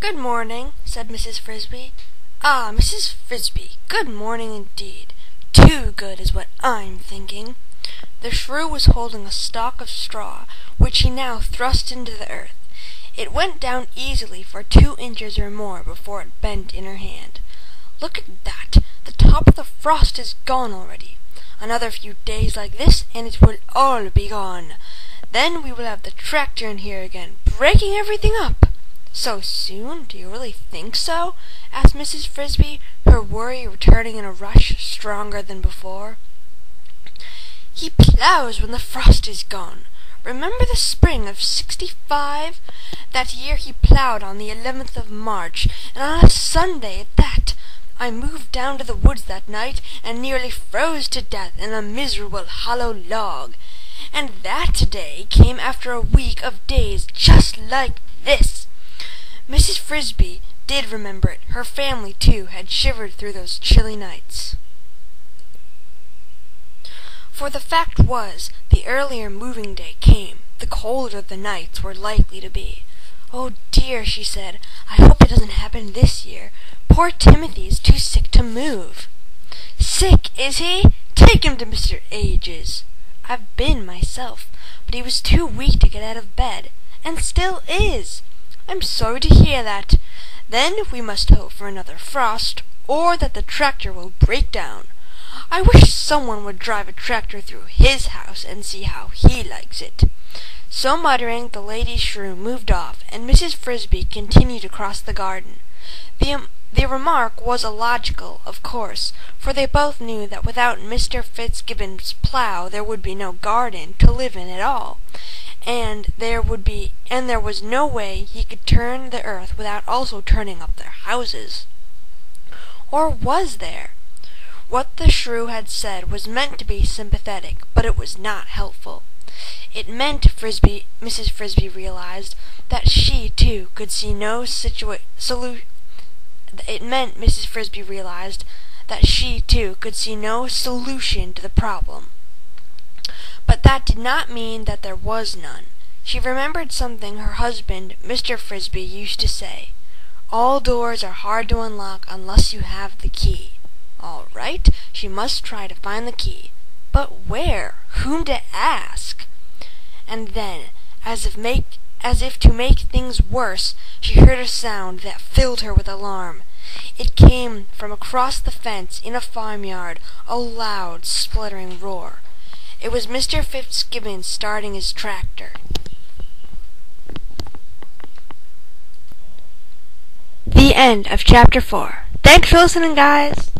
"Good morning," said Mrs. Frisby. "Ah, Mrs. Frisby, good morning indeed. Too good is what I'm thinking." The shrew was holding a stalk of straw, which he now thrust into the earth. It went down easily for 2 inches or more before it bent in her hand. "Look at that! The top of the frost is gone already. Another few days like this, and it will all be gone. Then we will have the tractor in here again, breaking everything up." "So soon? Do you really think so?" asked Mrs. Frisby, her worry returning in a rush stronger than before. "He ploughs when the frost is gone. Remember the spring of '65? That year he ploughed on the 11th of March, and on a Sunday at that. I moved down to the woods that night, and nearly froze to death in a miserable hollow log. And that day came after a week of days just like this." Mrs. Frisby did remember it. Her family, too, had shivered through those chilly nights. For the fact was, the earlier moving day came, the colder the nights were likely to be. "Oh dear," she said, "I hope it doesn't happen this year. Poor Timothy's too sick to move." "Sick, is he? Take him to Mr. Age's." "I've been myself, but he was too weak to get out of bed, and still is." "I'm sorry to hear that. Then we must hope for another frost, or that the tractor will break down. I wish someone would drive a tractor through his house and see how he likes it." So muttering, the lady shrew moved off, and Mrs. Frisby continued across the garden. The remark was illogical, of course, for they both knew that without Mr. Fitzgibbon's plough there would be no garden to live in at all, and there was no way he could turn the earth without also turning up their houses. Or was there? What the shrew had said was meant to be sympathetic, but it was not helpful. It meant, Mrs. Frisby realized, that she too could see no solution to the problem. But that did not mean that there was none. She remembered something her husband, Mr. Frisby, used to say: "All doors are hard to unlock unless you have the key." All right, she must try to find the key. But where? Whom to ask? And then, as if to make things worse, she heard a sound that filled her with alarm. It came from across the fence in a farmyard, a loud, spluttering roar. It was Mr. Fitzgibbon starting his tractor. The end of Chapter 4. Thanks for listening, guys!